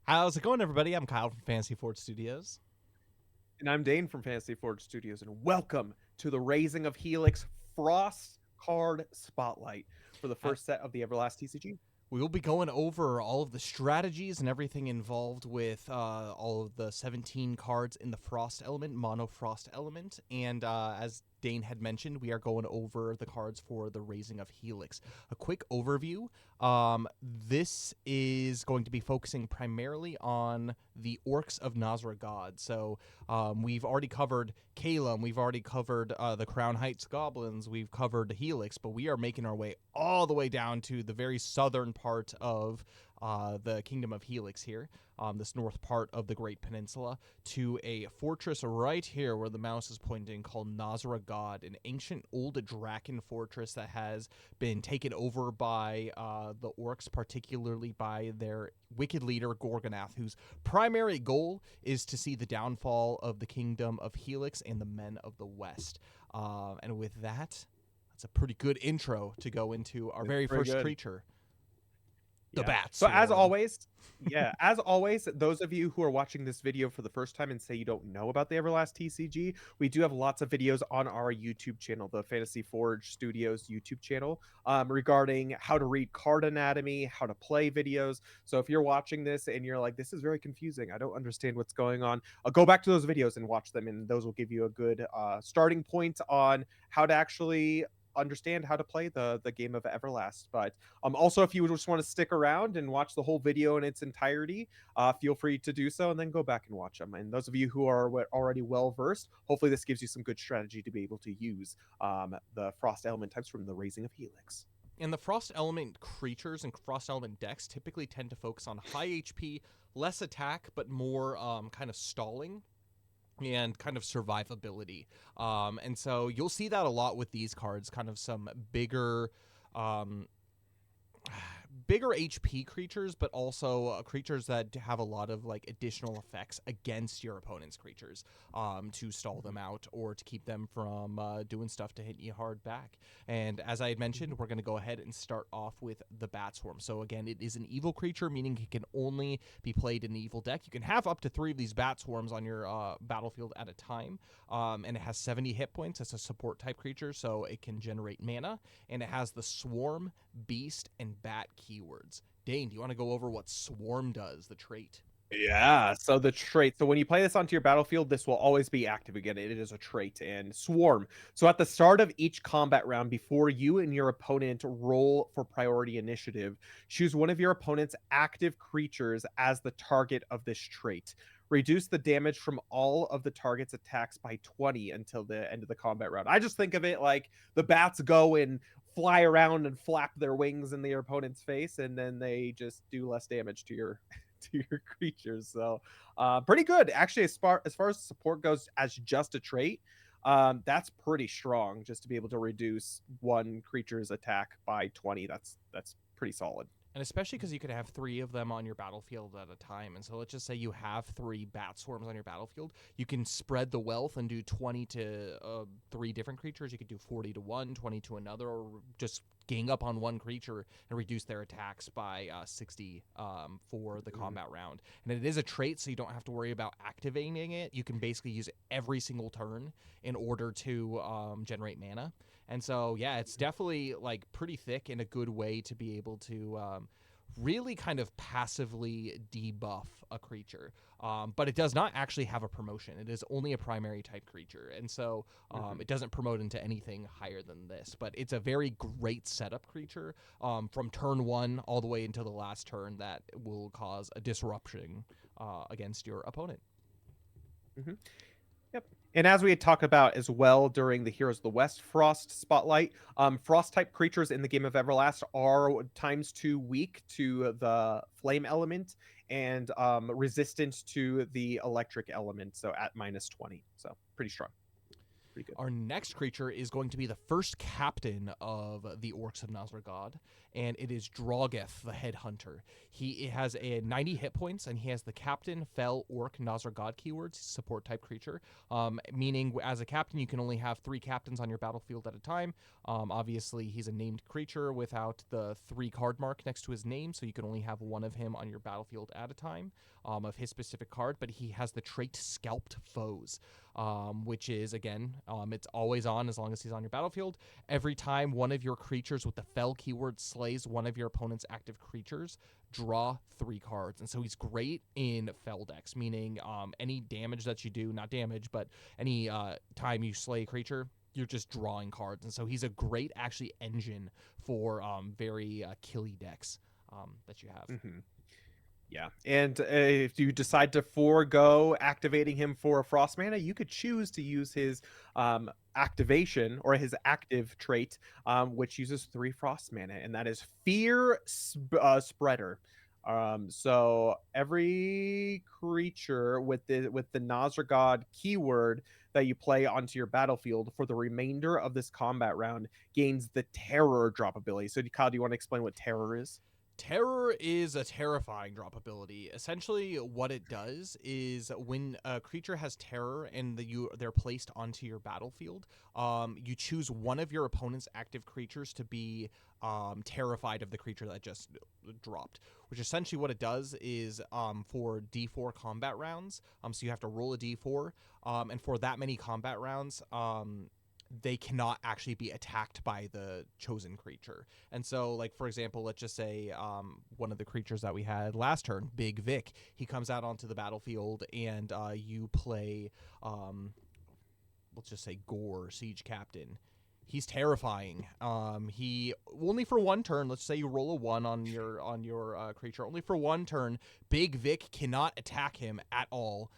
How's it going, everybody? I'm Kyle from Fantasy Fort Studios. And I'm Dane from Fantasy Forge Studios, and welcome to the Razing of Helix Frost Card Spotlight for the Uh, first set of the Everlast TCG. we will be going over all of the strategies and everything involved with all of the 17 cards in the Frost element, Mono Frost element. And as Dane had mentioned, we are going over the cards for the Raising of Helix. A quick overview. This is going to be focusing primarily on the Orcs of Nazra God. So we've already covered Kalem, we've already covered the Crown Heights Goblins, we've covered Helix, but we are making our way all the way down to the very southern part of the Kingdom of Helix here, this north part of the Great Peninsula, to a fortress right here where the mouse is pointing called Nazra God, an ancient old Draken fortress that has been taken over by the orcs, particularly by their wicked leader Gorgonath, whose primary goal is to see the downfall of the Kingdom of Helix and the Men of the West. And with that, that's a pretty good intro to go into our It's very pretty first good. creature, the Yeah. Bat So as Swarm. always, as always, those of you who are watching this video for the first time and say you don't know about the Everlast TCG, we do have lots of videos on our YouTube channel, the Fantasy Forge Studios YouTube channel, regarding how to read card anatomy, how to play videos. So if you're watching this and you're like, this is very confusing, I don't understand what's going on, go back to those videos and watch them, and those will give you a good starting point on how to actually understand how to play the game of Everlast. But also, if you just want to stick around and watch the whole video in its entirety, feel free to do so and then go back and watch them. And those of you who are already well versed, hopefully this gives you some good strategy to be able to use the Frost element types from the Raising of Helix. And the Frost Element creatures and Frost Element decks typically tend to focus on high HP, less attack, but more kind of stalling and kind of survivability. And so you'll see that a lot with these cards, kind of some um, bigger HP creatures, but also creatures that have a lot of like additional effects against your opponent's creatures, to stall them out or to keep them from doing stuff to hit you hard back. And as I had mentioned, we're going to go ahead and start off with the Bat Swarm. So again, it is an evil creature, meaning it can only be played in an evil deck. You can have up to 3 of these Bat Swarms on your battlefield at a time, and it has 70 hit points. It's a support type creature, so it can generate mana, and it has the Swarm, Beast, and Bat keywords. Dane, do you want to go over what Swarm does, the trait? Yeah, so the trait. So when you play this onto your battlefield, this will always be active again. It is a trait. And Swarm. So at the start of each combat round, before you and your opponent roll for priority initiative, choose one of your opponent's active creatures as the target of this trait. Reduce the damage from all of the target's attacks by 20 until the end of the combat round. I just think of it like the bats go and fly around and flap their wings in their opponent's face, and then they just do less damage to your to your creatures. So pretty good. Actually, as far as support goes as just a trait, that's pretty strong just to be able to reduce one creature's attack by 20. That's pretty solid. And especially because you could have 3 of them on your battlefield at a time. And so let's just say you have 3 Bat Swarms on your battlefield. You can spread the wealth and do 20 to 3 different creatures. You could do 40 to one, 20 to another, or just gang up on one creature and reduce their attacks by 60 for the combat round. And it is a trait, so you don't have to worry about activating it. You can basically use it every single turn in order to generate mana. And so, yeah, it's definitely like pretty thick and a good way to be able to really kind of passively debuff a creature. But it does not actually have a promotion. It is only a primary type creature. And so it doesn't promote into anything higher than this. But it's a very great setup creature from turn 1 all the way until the last turn that will cause a disruption against your opponent. Mm-hmm. Yep. And as we had talked about as well during the Heroes of the West Frost Spotlight, Frost type creatures in the game of Everlast are ×2 weak to the flame element and resistant to the electric element, so at -20. So pretty strong. Pretty good. Our next creature is going to be the first captain of the Orcs of Nazragod, and it is Drogeth, the Headhunter. He has a 90 hit points, and he has the Captain, Fel, Orc, Nazragod keywords, support type creature, meaning as a captain, you can only have 3 captains on your battlefield at a time. Obviously, he's a named creature without the 3 card mark next to his name, so you can only have one of him on your battlefield at a time of his specific card, but he has the trait Scalped Foes. Which is, again, it's always on as long as he's on your battlefield. Every time one of your creatures with the Fel keyword slays one of your opponent's active creatures, draw 3 cards. And so he's great in Fel decks, meaning any damage that you do, not damage, but any time you slay a creature, you're just drawing cards. And so he's a great, actually, engine for very killy decks that you have. Yeah, and if you decide to forego activating him for a frost mana, you could choose to use his activation or his active trait, which uses 3 frost mana, and that is Fear Spreader. So every creature with the Nazragod keyword that you play onto your battlefield for the remainder of this combat round gains the Terror drop ability. So, Kyle, do you want to explain what Terror is? Terror is a terrifying drop ability. Essentially, what it does is when a creature has terror and they're placed onto your battlefield, you choose one of your opponent's active creatures to be terrified of the creature that just dropped. Which essentially what it does is for D4 combat rounds, so you have to roll a D4, and for that many combat rounds, they cannot actually be attacked by the chosen creature. And so, like, for example, let's just say one of the creatures that we had last turn, Big Vic, he comes out onto the battlefield and you play, let's just say Gore, Siege Captain. He's terrifying. He only for one turn. Let's say you roll a 1 on your creature. Only for one turn, Big Vic cannot attack him at all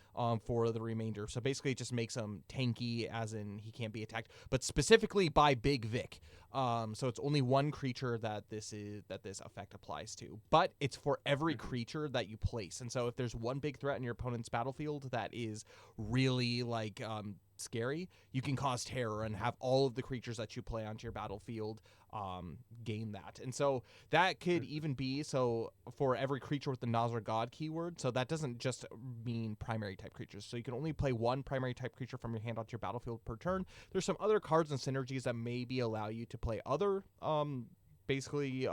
for the remainder. So basically, it just makes him tanky, as in he can't be attacked, but specifically by Big Vic. So it's only one creature that this effect applies to, but it's for every creature that you place. And so if there's one big threat in your opponent's battlefield that is really like scary, you can cause terror and have all of the creatures that you play onto your battlefield gain that. And so that could even be so for every creature with the Nazragod keyword. So that doesn't just mean primary type creatures. So you can only play one primary type creature from your hand onto your battlefield per turn. There's some other cards and synergies that maybe allow you to play other basically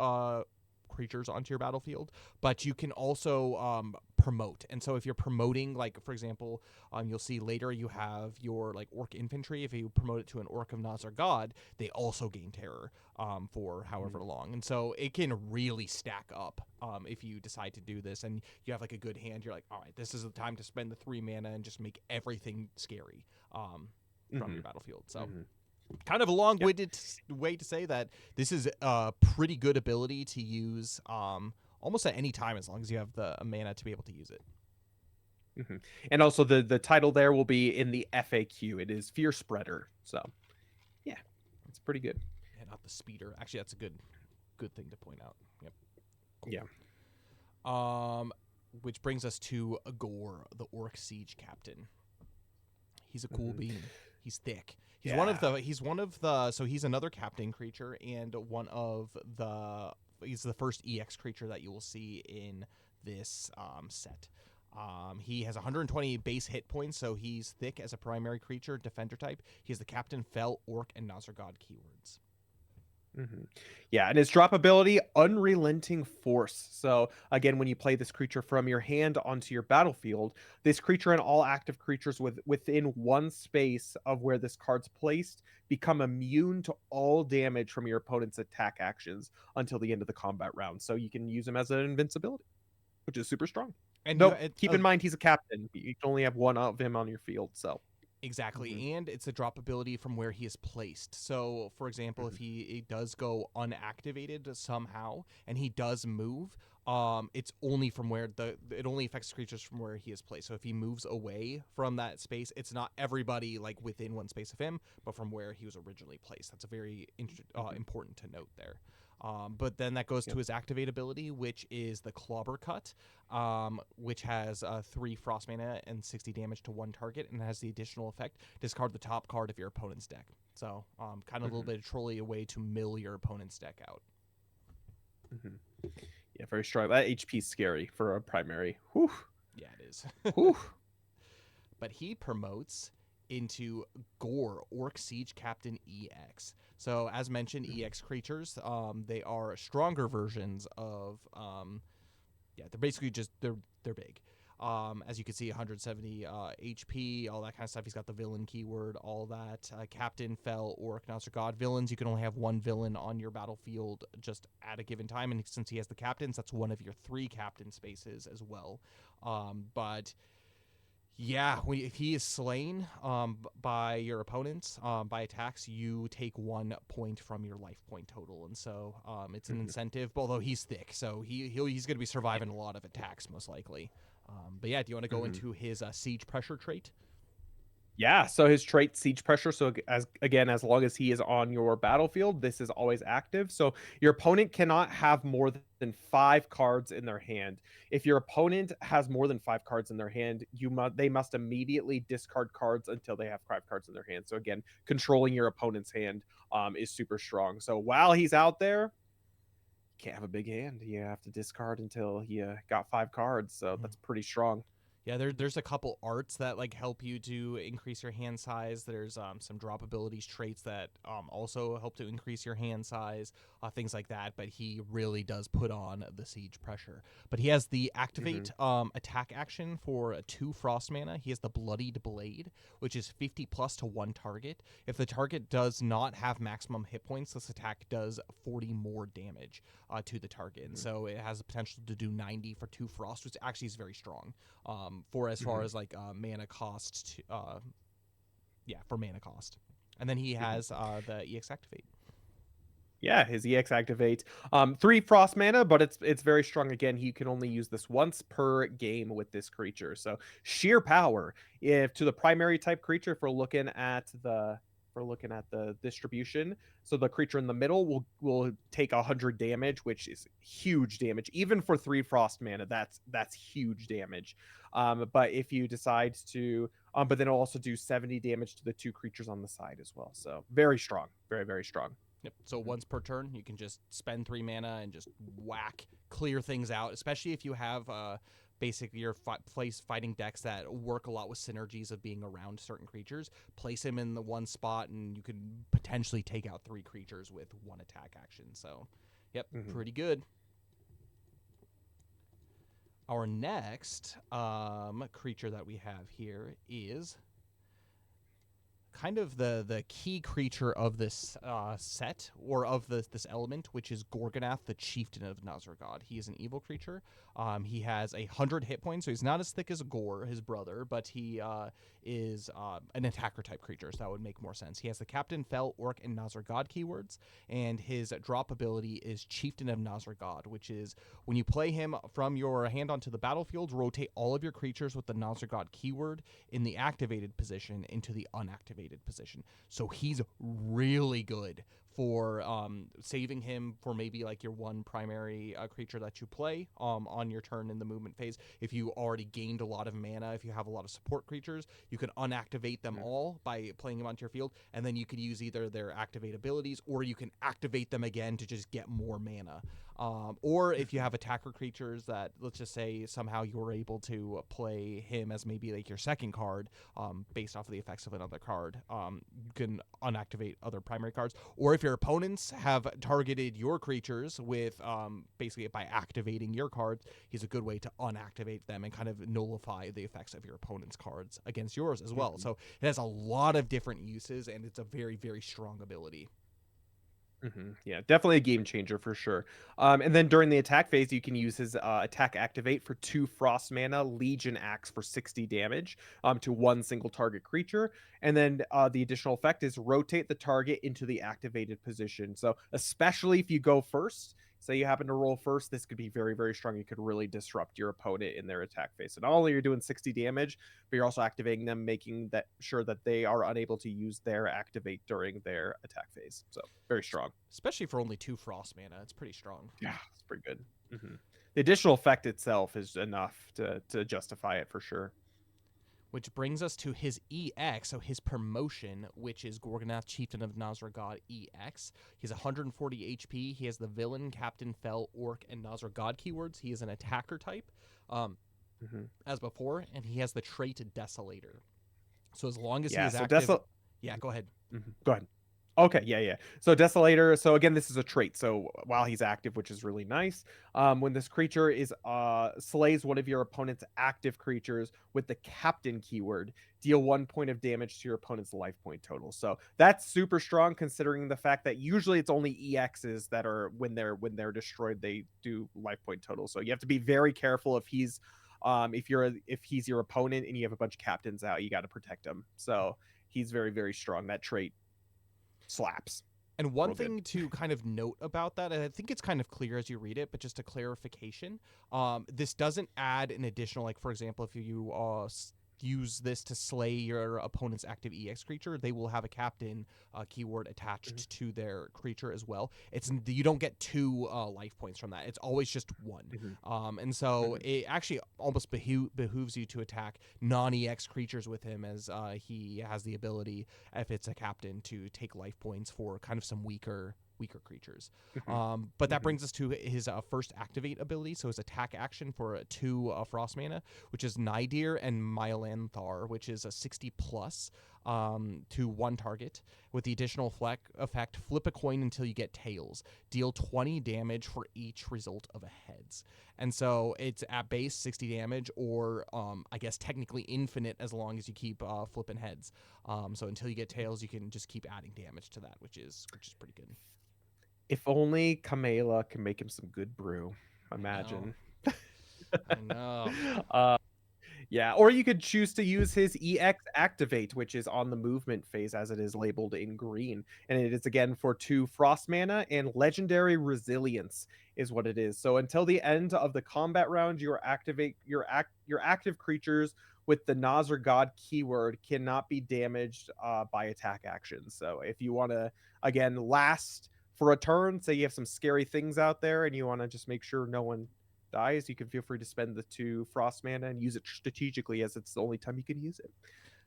creatures onto your battlefield, but you can also promote. And so if you're promoting, like, for example, you'll see later you have your like Orc infantry. If you promote it to an Orc of Nazragod, they also gain terror for however long. And so it can really stack up if you decide to do this and you have like a good hand. You're like, all right, this is the time to spend the 3 mana and just make everything scary from your battlefild. So kind of a long-winded way to say that this is a pretty good ability to use almost at any time as long as you have the mana to be able to use it. And also the title there will be in the FAQ. It is Fear Spreader. So yeah, it's pretty good. And not the speeder. Actually, that's a good thing to point out. Yep. Cool. Yeah. Which brings us to Gore, the Orc Siege Captain. He's a cool bean. He's thick. He's one of the so he's another captain creature and he's the first EX creature that you will see in this set. He has 120 base hit points, so he's thick as a primary creature, defender type. He has the Captain, Fel, Orc, and Nazragod keywords. Yeah, and his drop ability, Unrelenting Force. So again, when you play this creature from your hand onto your battlefield, this creature and all active creatures within one space of where this card's placed become immune to all damage from your opponent's attack actions until the end of the combat round. So you can use him as an invincibility, which is super strong. And keep in mind he's a captain. You can only have one of him on your field, so. Exactly, and it's a drop ability from where he is placed. So, for example, if he does go unactivated somehow and he does move, it's only from where it only affects creatures from where he is placed. So if he moves away from that space, it's not everybody like within one space of him, but from where he was originally placed. That's a very important to note there. But then that goes to Yep. his activate ability, which is the Clobber Cut, which has 3 frost mana and 60 damage to one target, and has the additional effect: discard the top card of your opponent's deck. So, kind of a little Hmm. bit of trolley a way to mill your opponent's deck out. Hmm. Yeah, very strong. That HP is scary for a primary. Whew. Yeah, it is. Whew. But he promotes into Gore, Orc Siege Captain EX. So, as mentioned, EX creatures, they are stronger versions of, yeah, they're basically just they're big. As you can see, 170 HP, all that kind of stuff. He's got the villain keyword, all that. Captain, Fell, Orc, Nazir God. Villains, you can only have one villain on your battlefield just at a given time. And since he has the captains, that's one of your 3 captain spaces as well. But yeah, if he is slain by your opponents by attacks, you take 1 point from your life point total, and so it's an Hmm. incentive. Although he's thick, so he's going to be surviving a lot of attacks most likely. But yeah, do you want to go Hmm. into his siege pressure trait? Yeah, so his trait siege pressure. So as long as he is on your battlefield, this is always active. So your opponent cannot have more than 5 cards in their hand. If your opponent has more than 5 cards in their hand, they must immediately discard cards until they have 5 cards in their hand. So again, controlling your opponent's hand is super strong. So while he's out there, you can't have a big hand. You have to discard until you got 5 cards. So Mm-hmm. that's pretty strong. Yeah, there's a couple arts that like help you to increase your hand size. There's some drop abilities traits that also help to increase your hand size, things like that. But he really does put on the siege pressure. But he has the Hmm. activate attack action for 2 frost mana. He has the bloodied blade, which is 50 plus to one target. If the target does not have maximum hit points, this attack does 40 more damage to the target, and Hmm. so it has the potential to do 90 for 2 frost, which actually is very strong for as far Hmm. as like mana cost. Yeah, for mana cost. And then he Hmm. has the EX activate. Yeah, his EX activate. 3 frost mana, but it's very strong. Again, he can only use this once per game with this creature. So sheer power. If to the primary type creature, if we're looking at the distribution, so the creature in the middle will take 100 damage, which is huge damage. Even for 3 frost mana, that's huge damage. But if you decide to but then it'll also do 70 damage to the 2 creatures on the side as well. So very strong. Very, very strong. Yep. So Mhm. once per turn, you can just spend 3 mana and just whack, clear things out. Especially if you have basically your place fighting decks that work a lot with synergies of being around certain creatures. Place him in the one spot, and you can potentially take out 3 creatures with 1 attack action. So, yep, Mhm. pretty good. Our next creature that we have here is kind of the key creature of this set, or of this element, which is Gorgonath, the Chieftain of Nazargod. He is an evil creature. He has 100 hit points, so he's not as thick as Gore, his brother, but he is an attacker type creature, so that would make more sense. He has the Captain, Fell, Orc, and Nazargod keywords, and his drop ability is Chieftain of Nazargod, which is when you play him from your hand onto the battlefield, rotate all of your creatures with the Nazargod keyword in the activated position into the unactivated position. So he's really good for saving him for maybe like your one primary creature that you play on your turn in the movement phase. If you already gained a lot of mana, if you have a lot of support creatures, you can unactivate them Mhm. all by playing them onto your field, and then you could use either their activate abilities, or you can activate them again to just get more mana. Or if you Mhm. have attacker creatures that, let's just say, somehow you're able to play him as maybe like your second card, based off of the effects of another card, you can unactivate other primary cards. Or if your opponents have targeted your creatures with basically by activating your cards, he's a good way to unactivate them and kind of nullify the effects of your opponent's cards against yours as well. Mhm. So it has a lot of different uses, and it's a very, very strong ability. Mhm. Yeah, definitely a game changer for sure. And then during the attack phase, you can use his attack activate for 2 frost mana, Legion Axe for 60 damage to one single target creature. And then the additional effect is rotate the target into the activated position. So especially if you go first, say you happen to roll first, this could be very, very strong. You could really disrupt your opponent in their attack phase. So not only you're doing 60 damage, but you're also activating them, making that sure that they are unable to use their activate during their attack phase. So very strong. Especially for only 2 frost mana, it's pretty strong. Yeah, it's pretty good. The additional effect itself is enough to justify it for sure. Which brings us to his EX, so his promotion, which is Gorgonath, Chieftain of Nazragod EX. He has 140 HP. He has the Villain, Captain, Fell, Orc, and Nazragod keywords. He is an attacker type, as before, and he has the trait Desolator. So as long as he is active... Yeah, go ahead. Go ahead. Okay, yeah. So Desolator, so again, this is a trait. So while he's active, which is really nice, when this creature is slays one of your opponent's active creatures with the Captain keyword, deal 1 point of damage to your opponent's life point total. So that's super strong, considering the fact that usually it's only EXs that are when they're destroyed, they do life point total. So you have to be very careful if he's if he's your opponent and you have a bunch of captains out, you got to protect him. So he's very, very strong. That trait slaps. And one thing to kind of note about that, and I think it's kind of clear as you read it, but just a clarification, this doesn't add an additional, like, for example, if you use this to slay your opponent's active EX creature, they will have a captain keyword attached to their creature as well. You don't get 2 life points from that. It's always just 1. And so it actually almost behooves you to attack non-EX creatures with him, as he has the ability, if it's a captain, to take life points for kind of some weaker creatures. But that brings us to his first activate ability. So his attack action for 2 frost mana, which is Nydir and Myelanthar, which is a 60 plus to 1 target. With the additional effect, flip a coin until you get tails. Deal 20 damage for each result of a heads. And so it's at base 60 damage, or I guess technically infinite as long as you keep flipping heads. So until you get tails, you can just keep adding damage to that, which is pretty good. If only Kamala can make him some good brew. Imagine. I know. Yeah, or you could choose to use his EX activate, which is on the movement phase as it is labeled in green. And it is again for 2 frost mana, and legendary resilience is what it is. So until the end of the combat round, your active creatures with the Nazar God keyword cannot be damaged by attack actions. So if you want to again last for a turn, say you have some scary things out there and you want to just make sure no one dies, you can feel free to spend the 2 frost mana and use it strategically, as it's the only time you can use it.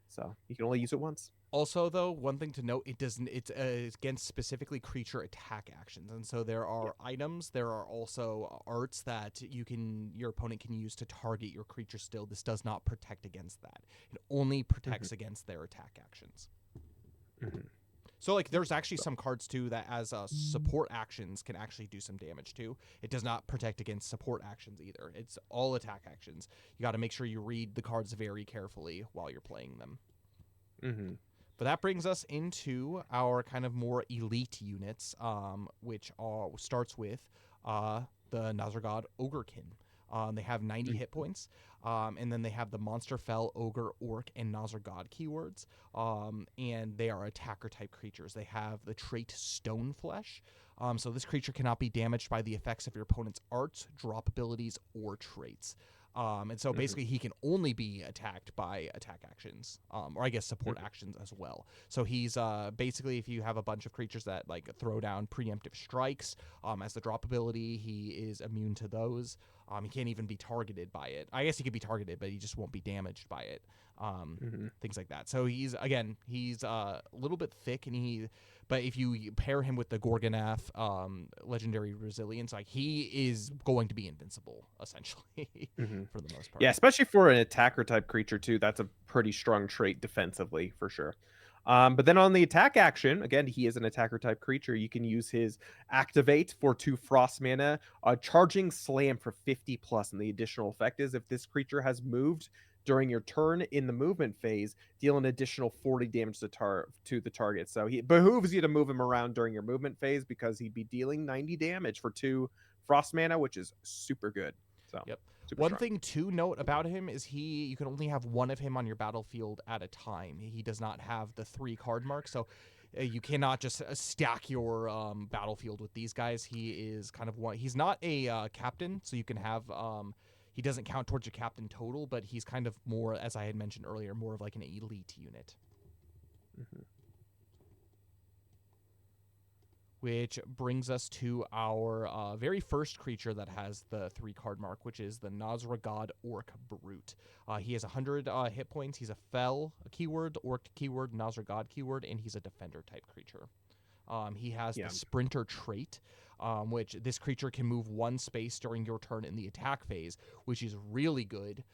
So you can only use it once. Also, though, one thing to note, it's against specifically creature attack actions. And so there are items, there are also arts that your opponent can use to target your creature still. This does not protect against that. It only protects against their attack actions. So, like, there's actually some cards, too, that as support actions can actually do some damage, too. It does not protect against support actions, either. It's all attack actions. You got to make sure you read the cards very carefully while you're playing them. But that brings us into our kind of more elite units, which starts with the Nazargod Ogrekin. They have 90 hit points, and then they have the Monster Fell, Ogre, Orc, and Nazargod keywords, and they are attacker-type creatures. They have the trait Stoneflesh, so this creature cannot be damaged by the effects of your opponent's arts, drop abilities, or traits. And so basically he can only be attacked by attack actions, or I guess support actions as well. So he's basically, if you have a bunch of creatures that like throw down preemptive strikes as the drop ability, he is immune to those. He can't even be targeted by it. I guess he could be targeted, but he just won't be damaged by it. Things like that. So he's a little bit thick, but if you pair him with the Gorgonath legendary resilience, like he is going to be invincible essentially for the most part. Yeah, especially for an attacker type creature too. That's a pretty strong trait defensively for sure. But then on the attack action, again, he is an attacker type creature. You can use his activate for 2 frost mana, charging slam for 50 plus, and the additional effect is if this creature has moved during your turn in the movement phase, deal an additional 40 damage to the target. So it behooves you to move him around during your movement phase because he'd be dealing 90 damage for 2 frost mana, which is super good. So yep. One strong. Thing to note about him is you can only have 1 of him on your battlefield at a time. He does not have the 3 card mark. So You cannot just stack your battlefield with these guys. He is kind of one. He's not a captain, so you can have. He doesn't count towards your captain total, but he's kind of more, as I had mentioned earlier, more of like an elite unit. Mm-hmm. Which brings us to our very first creature that has the 3-card mark, which is the Nosragod Orc Brute. He has 100 hit points. He's a Fel keyword, Orc keyword, Nosragod keyword, and he's a defender type creature. He has the Sprinter trait, which this creature can move 1 space during your turn in the attack phase, which is really good.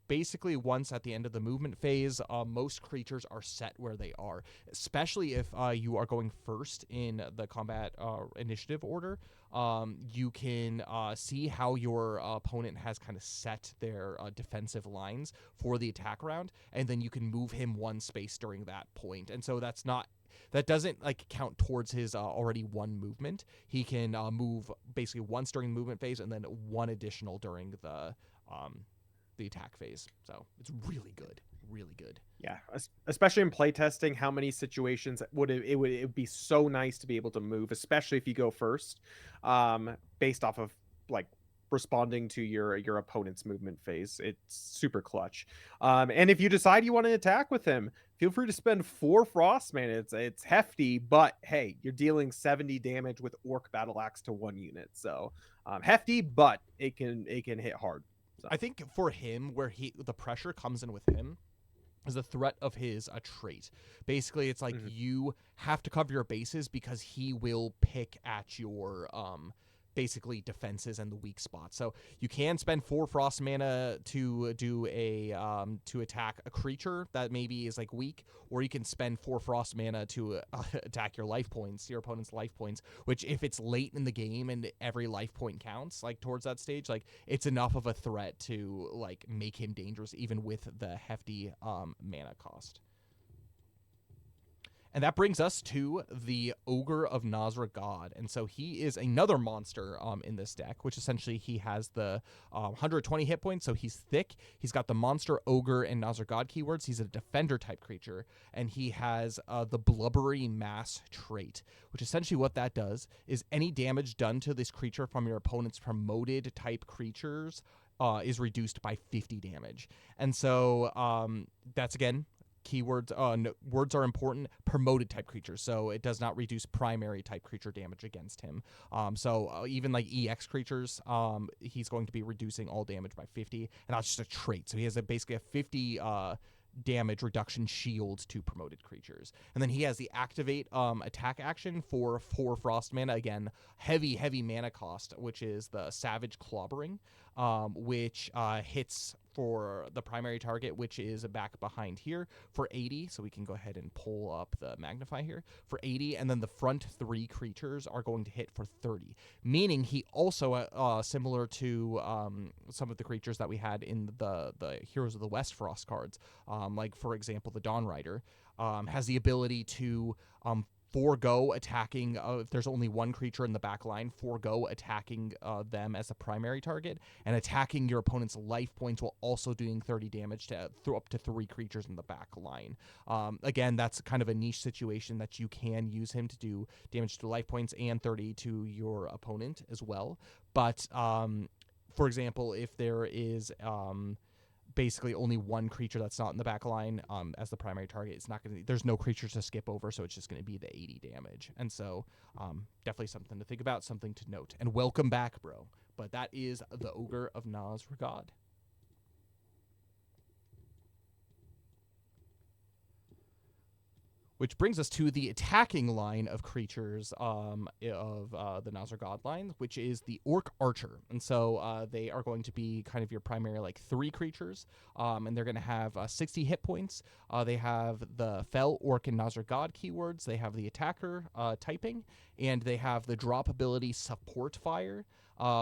Basically, once at the end of the movement phase, most creatures are set where they are, especially if you are going first in the combat initiative order. You can see how your opponent has kind of set their defensive lines for the attack round, and then you can move him 1 space during that point. And so that doesn't like count towards his already 1 movement. He can move basically once during the movement phase, and then 1 additional during the attack phase. So it's really good. Yeah, especially in playtesting, how many situations would it would be so nice to be able to move, especially if you go first, based off of like responding to your opponent's movement phase. It's super clutch. And if you decide you want to attack with him, feel free to spend 4 frost mana. It's hefty, but hey, you're dealing 70 damage with Orc Battle Axe to 1 unit. So hefty, but it can hit hard. So. I think for him, where the pressure comes in with him is the threat of his trait. Basically, it's like you have to cover your bases because he will pick at your basically defenses and the weak spots. So you can spend 4 frost mana to do to attack a creature that maybe is like weak, or you can spend 4 frost mana to attack your opponent's life points, which if it's late in the game and every life point counts like towards that stage, like it's enough of a threat to like make him dangerous even with the hefty mana cost. And that brings us to the Ogre of Nosragod. And so he is another monster in this deck, which essentially he has the 120 hit points, so he's thick. He's got the Monster, Ogre, and Nosragod keywords. He's a defender type creature, and he has the Blubbery Mass trait, which essentially what that does is any damage done to this creature from your opponent's promoted type creatures is reduced by 50 damage. And so that's, again, keywords, words are important. Promoted type creatures, so it does not reduce primary type creature damage against him. So even like EX creatures, he's going to be reducing all damage by 50, and that's just a trait. So he has basically a 50 damage reduction shield to promoted creatures. And then he has the activate attack action for 4 frost mana. Again, heavy mana cost, which is the Savage Clobbering, which hits for the primary target, which is back behind here, for 80. So we can go ahead and pull up the magnify here for 80, and then the front 3 creatures are going to hit for 30, meaning he also similar to some of the creatures that we had in the Heroes of the West Frost cards, like for example the Dawn Rider, has the ability to forego attacking if there's only 1 creature in the back line, forego attacking them as a primary target, and attacking your opponent's life points while also doing 30 damage to up to 3 creatures in the back line. Again, that's kind of a niche situation that you can use him to do damage to life points and 30 to your opponent as well. But for example, if there is basically only 1 creature that's not in the back line as the primary target, it's not going to, there's no creatures to skip over, so it's just going to be the 80 damage. And so definitely something to think about, something to note. And welcome back, bro. But that is the Ogre of Nosragod. Which brings us to the attacking line of creatures of the Nosragod line, which is the Orc Archer. And so they are going to be kind of your primary like 3 creatures, and they're going to have 60 hit points. They have the Fel, Orc, and Nosragod keywords. They have the attacker typing, and they have the drop ability Support Fire,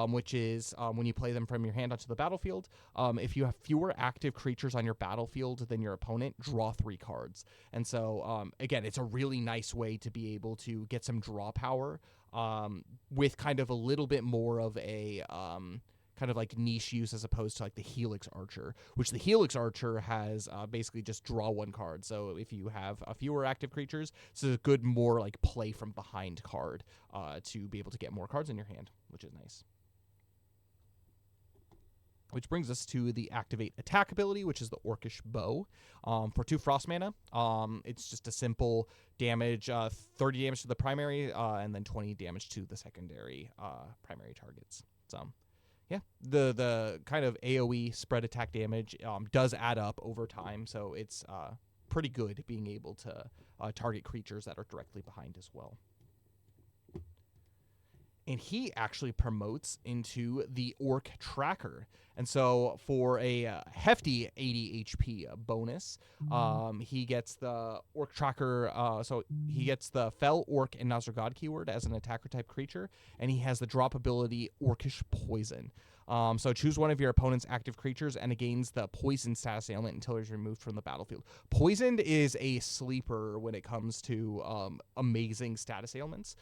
which is when you play them from your hand onto the battlefield. If you have fewer active creatures on your battlefield than your opponent, draw 3 cards. And so, again, it's a really nice way to be able to get some draw power with kind of a little bit more of a kind of like niche use as opposed to like the Helix Archer, which the Helix Archer has basically just draw one card. So if you have fewer active creatures, this is a good more like play from behind card to be able to get more cards in your hand, which is nice. Which brings us to the activate attack ability, which is the Orcish Bow. For 2 frost mana, it's just a simple damage, 30 damage to the primary, and then 20 damage to the secondary primary targets. So, yeah, the kind of AoE spread attack damage does add up over time, so it's pretty good being able to target creatures that are directly behind as well. And he actually promotes into the Orc Tracker. And so for a hefty 80 HP bonus, he gets the Orc Tracker. So he gets the Fel, Orc, and Nazir-God keyword as an attacker type creature, and he has the drop ability Orcish Poison. So choose one of your opponent's active creatures and it gains the poison status ailment until it is removed from the battlefield. Poisoned is a sleeper when it comes to amazing status ailments.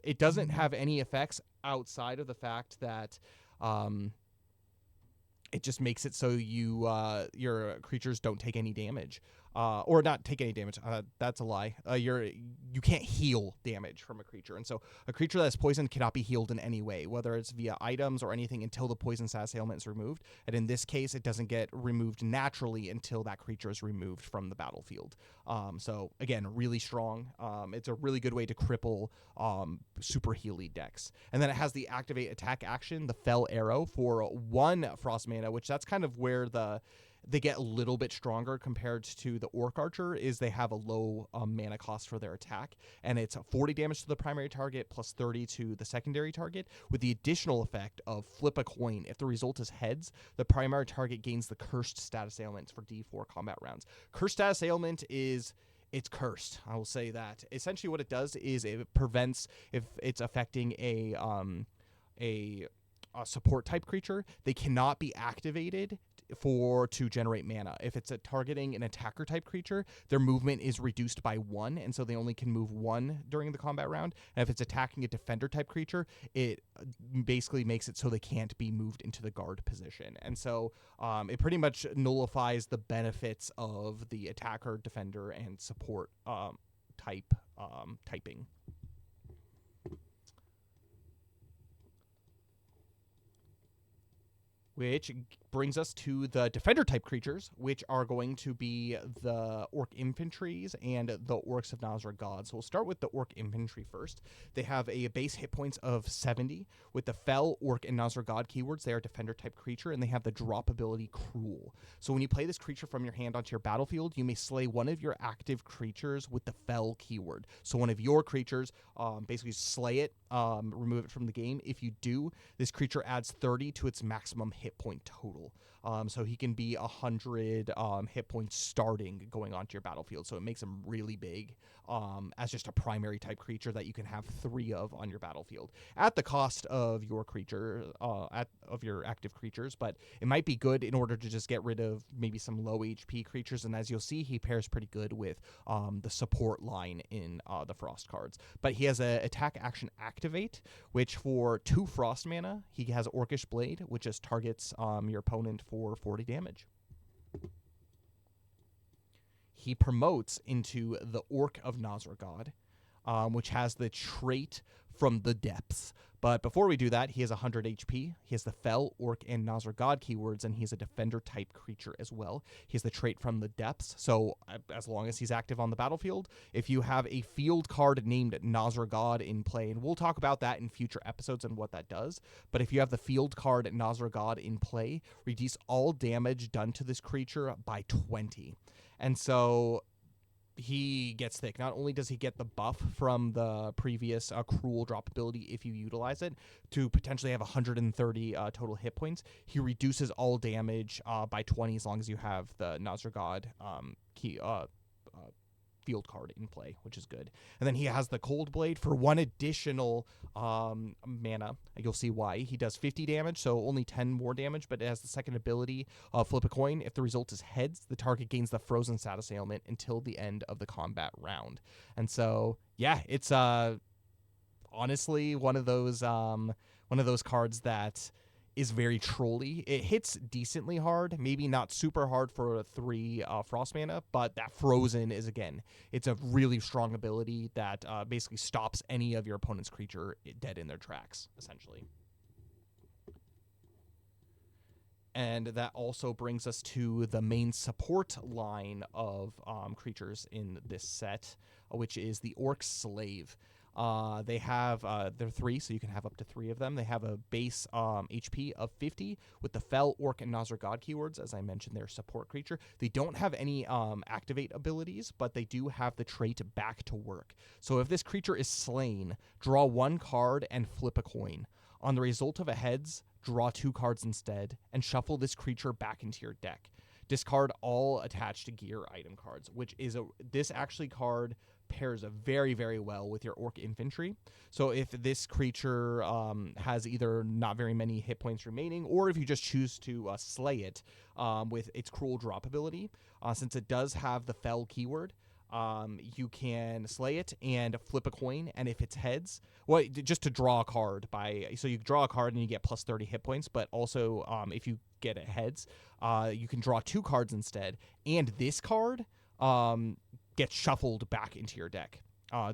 It doesn't have any effects outside of the fact that it just makes it so your creatures don't take any damage. Or not take any damage. That's a lie. You can't heal damage from a creature, and so a creature that's poisoned cannot be healed in any way, whether it's via items or anything, until the poison status ailment is removed. And in this case, it doesn't get removed naturally until that creature is removed from the battlefield. So again, really strong. It's a really good way to cripple super healy decks. And then it has the activate attack action, the Fel Arrow, for 1 frost mana, which that's kind of where they get a little bit stronger compared to the Orc Archer, is they have a low mana cost for their attack, and it's 40 damage to the primary target plus 30 to the secondary target, with the additional effect of flip a coin. If the result is heads, the primary target gains the cursed status ailments for D4 combat rounds. Cursed status ailment it's cursed. I will say that. Essentially what it does is it prevents, if it's affecting a support type creature, they cannot be activated to generate mana. If it's targeting an attacker type creature, their movement is reduced by 1, and so they only can move 1 during the combat round. And if it's attacking a defender type creature, it basically makes it so they can't be moved into the guard position. And so it pretty much nullifies the benefits of the attacker, defender, and support typing. Which brings us to the defender type creatures, which are going to be the Orc Infantries and the Orcs of Nazir-God. So we'll start with the Orc Infantry first. They have a base hit points of 70 with the Fel, Orc, and Nazir-God keywords. They are defender type creature, and they have the drop ability Cruel. So when you play this creature from your hand onto your battlefield, you may slay one of your active creatures with the Fel keyword. So one of your creatures, basically slay it, remove it from the game. If you do, this creature adds 30 to its maximum hit point total. So he can be 100 hit points starting going onto your battlefield. So it makes him really big as just a primary type creature that you can have 3 of on your battlefield at the cost of your creature, of your active creatures. But it might be good in order to just get rid of maybe some low HP creatures. And as you'll see, he pairs pretty good with the support line in the Frost cards. But he has a attack action activate, which for 2 frost mana, he has Orcish Blade, which just targets your opponent for 40 damage. He promotes into the Orc of Nazir-God, which has the trait from the depths. But before we do that, he has 100 HP. He has the Fel, Orc, and Nazir-God keywords, and he's a defender type creature as well. He has the trait from the depths, so as long as he's active on the battlefield, if you have a field card named Nazir-God in play, and we'll talk about that in future episodes and what that does, but if you have the field card Nazir-God in play, reduce all damage done to this creature by 20. And so he gets thick. Not only does he get the buff from the previous Cruel drop ability if you utilize it to potentially have 130 total hit points, he reduces all damage by 20 as long as you have the Nazir-God field card in play, which is good. And then he has the Cold Blade for 1 additional mana. You'll see why. He does 50 damage, so only 10 more damage, but it has the second ability, Flip a Coin. If the result is heads, the target gains the frozen status ailment until the end of the combat round. And so, yeah, it's honestly one of those cards that is very trolly. It hits decently hard, maybe not super hard for a 3 frost mana, but that frozen is, again, it's a really strong ability that basically stops any of your opponent's creature dead in their tracks, essentially. And that also brings us to the main support line of creatures in this set, which is the Orc Slave. They have, they're 3, so you can have up to 3 of them. They have a base HP of 50 with the Fel, Orc, and Nazir God keywords. As I mentioned, they're a support creature. They don't have any activate abilities, but they do have the trait Back to Work. So if this creature is slain, draw 1 card and flip a coin. On the result of a heads, draw 2 cards instead, and shuffle this creature back into your deck. Discard all attached gear item cards, which is this actually card pairs very, very well with your Orc Infantry. So if this creature has either not very many hit points remaining, or if you just choose to slay it with its Cruel Drop ability, since it does have the Fel keyword, you can slay it and flip a coin, and if it's heads, well, just to draw a card so you draw a card and you get plus 30 hit points, but also if you get it heads, you can draw 2 cards instead, and this card gets shuffled back into your deck.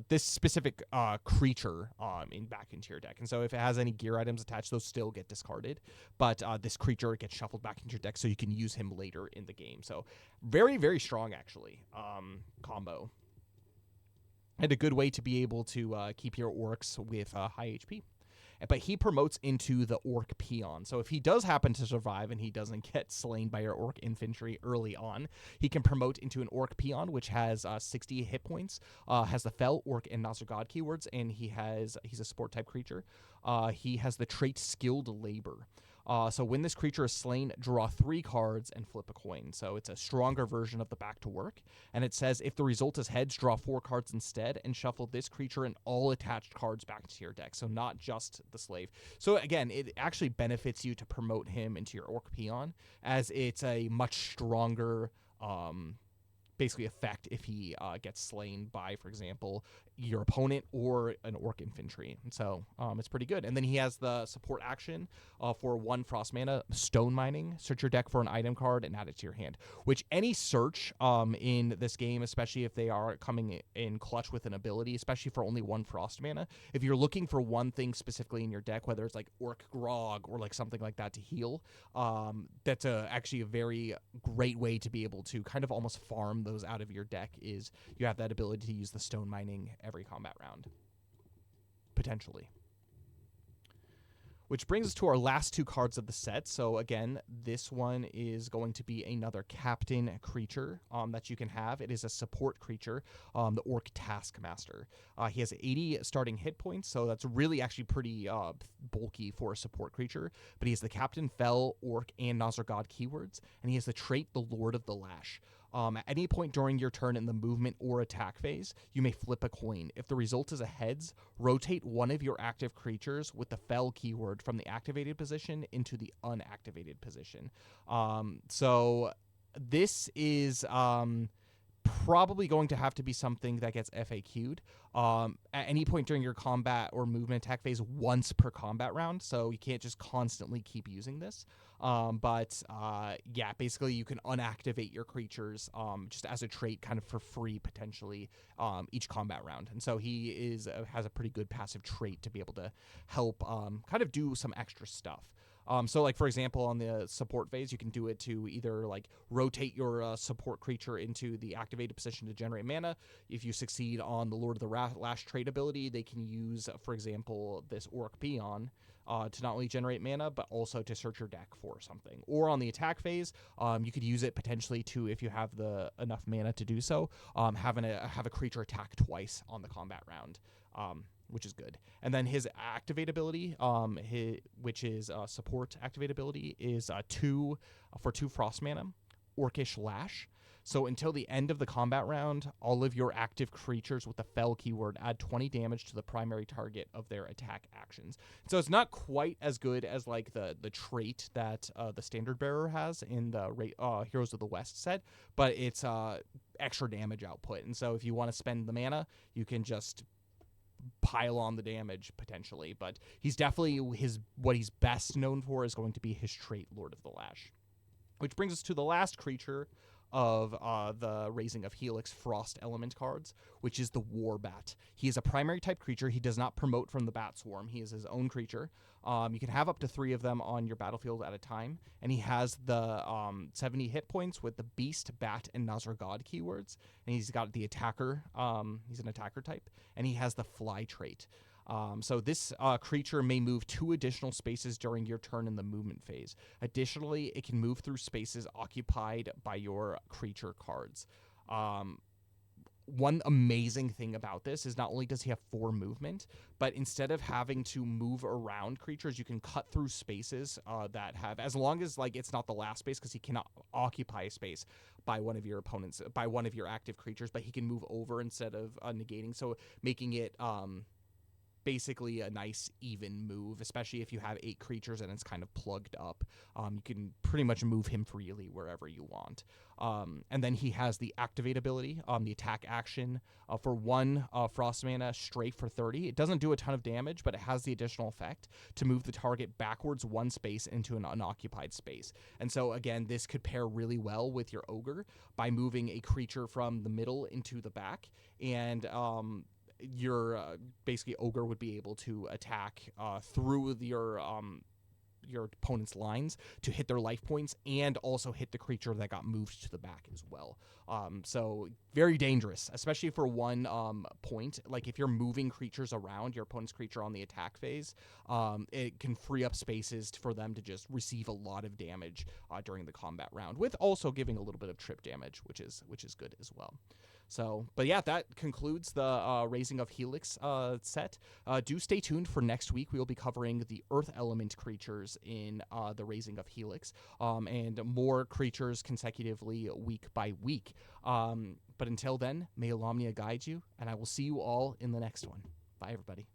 This specific creature back into your deck. And so if it has any gear items attached, those still get discarded. But this creature gets shuffled back into your deck so you can use him later in the game. So very, very strong, actually, combo. And a good way to be able to keep your orcs with high HP. But he promotes into the Orc Peon. So if he does happen to survive and he doesn't get slain by your Orc Infantry early on, he can promote into an Orc Peon, which has 60 hit points, has the Fel, Orc, and Nazir God keywords, and he's a support type creature. He has the trait Skilled Labor. So when this creature is slain, draw 3 cards and flip a coin. So it's a stronger version of the Back to Work. And it says if the result is heads, draw 4 cards instead and shuffle this creature and all attached cards back into your deck. So not just the slave. So again, it actually benefits you to promote him into your Orc Peon, as it's a much stronger basically effect if he gets slain by, for example, your opponent or an Orc Infantry. And so it's pretty good. And then he has the support action for 1 frost mana, Stone Mining. Search your deck for an item card and add it to your hand, which any search in this game, especially if they are coming in clutch with an ability, especially for only 1 frost mana, if you're looking for one thing specifically in your deck, whether it's like Orc Grog or like something like that to heal, that's actually a very great way to be able to kind of almost farm those out of your deck. Is you have that ability to use the Stone Mining every combat round, potentially. Which brings us to our last 2 cards of the set. So again, this one is going to be another captain creature that you can have. It is a support creature, the Orc Taskmaster. He has 80 starting hit points, so that's really actually pretty bulky for a support creature. But he has the Captain, Fel, Orc, and Nazir God keywords, and he has the trait the Lord of the Lash. At any point during your turn in the movement or attack phase, you may flip a coin. If the result is a heads, rotate one of your active creatures with the Fel keyword from the activated position into the unactivated position. So this is probably going to have to be something that gets FAQ'd at any point during your combat or movement attack phase once per combat round. So you can't just constantly keep using this. Yeah, basically you can unactivate your creatures just as a trait kind of for free potentially each combat round. And so he has a pretty good passive trait to be able to help kind of do some extra stuff. So like, for example, on the support phase, you can do it to either like rotate your support creature into the activated position to generate mana. If you succeed on the Lord of the Lash trait ability, they can use, for example, this Orc Peon to not only generate mana, but also to search your deck for something. Or on the attack phase, you could use it potentially to, if you have the enough mana to do so, have a creature attack twice on the combat round. Which is good. And then his activate ability, which is support activate ability, is 2 for 2 frost mana, Orcish Lash. So until the end of the combat round, all of your active creatures with the Fel keyword add 20 damage to the primary target of their attack actions. So it's not quite as good as like the trait that the Standard Bearer has in the Heroes of the West set, but it's extra damage output. And so if you want to spend the mana, you can just pile on the damage potentially. But he's definitely what he's best known for is going to be his trait, Lord of the Lash. Which brings us to the last creature of the Razing of Helix Frost Element cards, which is the Warbat. He is a primary type creature. He does not promote from the Bat Swarm. He is his own creature. You can have up to 3 of them on your battlefield at a time, and he has the 70 hit points with the Beast, Bat, and Nazar God keywords. And he's got the attacker. He's an attacker type, and he has the Fly trait. So this creature may move 2 additional spaces during your turn in the movement phase. Additionally, it can move through spaces occupied by your creature cards. One amazing thing about this is not only does he have 4 movement, but instead of having to move around creatures, you can cut through spaces that have, as long as like it's not the last space, because he cannot occupy a space by one of your opponents, by one of your active creatures, but he can move over instead of negating, so making it basically a nice even move, especially if you have 8 creatures and it's kind of plugged up. You can pretty much move him freely wherever you want. And then he has the activate ability, the attack action for 1 frost mana, strafe for 30. It doesn't do a ton of damage, but it has the additional effect to move the target backwards 1 space into an unoccupied space. And so again, this could pair really well with your ogre by moving a creature from the middle into the back, and your basically ogre would be able to attack through your opponent's lines to hit their life points and also hit the creature that got moved to the back as well. So very dangerous, especially for 1 point. Like if you're moving creatures around your opponent's creature on the attack phase, it can free up spaces for them to just receive a lot of damage during the combat round, with also giving a little bit of trip damage, which is good as well. So, but yeah, that concludes the Razing of Helix set. Do stay tuned for next week. We will be covering the Earth Element creatures in the Razing of Helix, and more creatures consecutively week by week. But until then, may Alamnia guide you, and I will see you all in the next one. Bye, everybody.